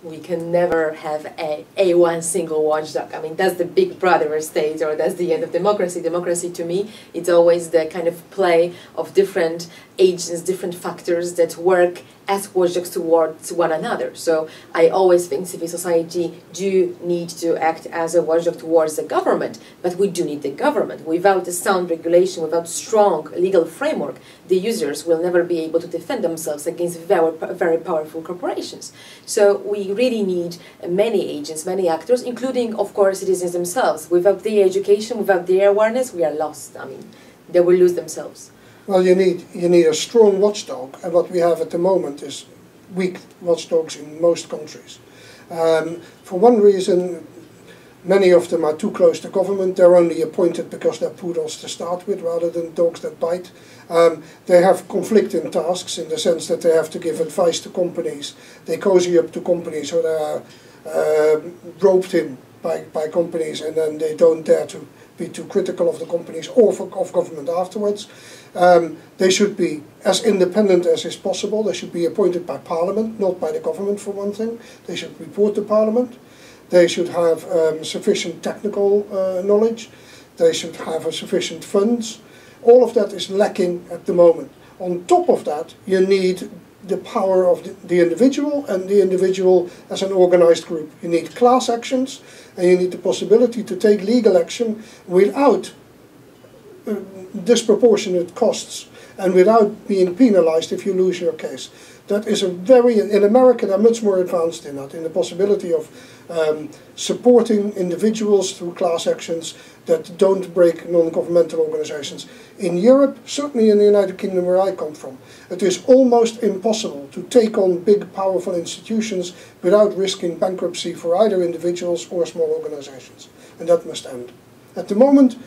we can never have a one single watchdog. I mean, that's the big brother state, or that's the end of democracy. Democracy, to me, it's always the kind of play of different agents, different factors that work as watchdogs towards one another. So I always think civil society do need to act as a watchdog towards the government, but we do need the government. Without a sound regulation, without strong legal framework, the users will never be able to defend themselves against very powerful corporations. So we really need many agents, many actors, including, of course, citizens themselves. Without their education, without their awareness, we are lost. I mean, they will lose themselves. Well, you need a strong watchdog, and what we have at the moment is weak watchdogs in most countries. For one reason, many of them are too close to government. They're only appointed because they're poodles to start with, rather than dogs that bite. They have conflicting tasks in the sense that they have to give advice to companies. They cozy up to companies, so they are roped in by companies, and then they don't dare to be too critical of the companies or of government afterwards. They should be as independent as is possible. They should be appointed by Parliament, not by the government, for one thing. They should report to Parliament. They should have sufficient technical knowledge. They should have sufficient funds. All of that is lacking at the moment. On top of that, you need the power of the individual, and the individual as an organized group. You need class actions, and you need the possibility to take legal action without disproportionate costs and without being penalized if you lose your case. That is in America they're much more advanced in that, in the possibility of supporting individuals through class actions that don't break non-governmental organizations. In Europe, certainly in the United Kingdom where I come from, it is almost impossible to take on big, powerful institutions without risking bankruptcy for either individuals or small organizations. And that must end. At the moment,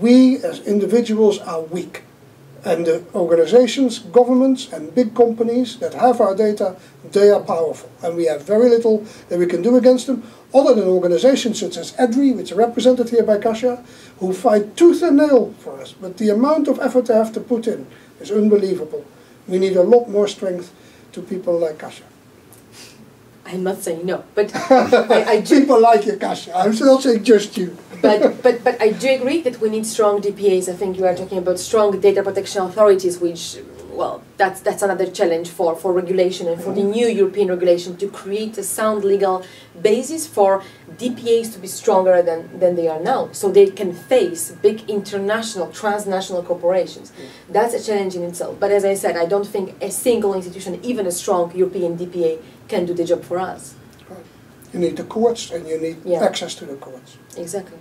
we as individuals are weak. And the organizations, governments and big companies that have our data, they are powerful. And we have very little that we can do against them, other than organizations such as EDRi, which are represented here by Kasia, who fight tooth and nail for us. But the amount of effort they have to put in is unbelievable. We need a lot more strength to people like Kasia. I'm not saying no, but I do. People like you, Kasia. I'm not saying just you. But I do agree that we need strong DPAs. I think you are talking about strong data protection authorities, which, well, that's another challenge for regulation and for the new European regulation to create a sound legal basis for DPAs to be stronger than they are now, so they can face big international, transnational corporations. That's a challenge in itself. But as I said, I don't think a single institution, even a strong European DPA, can do the job for us. You need the courts, and you need access to the courts. Exactly.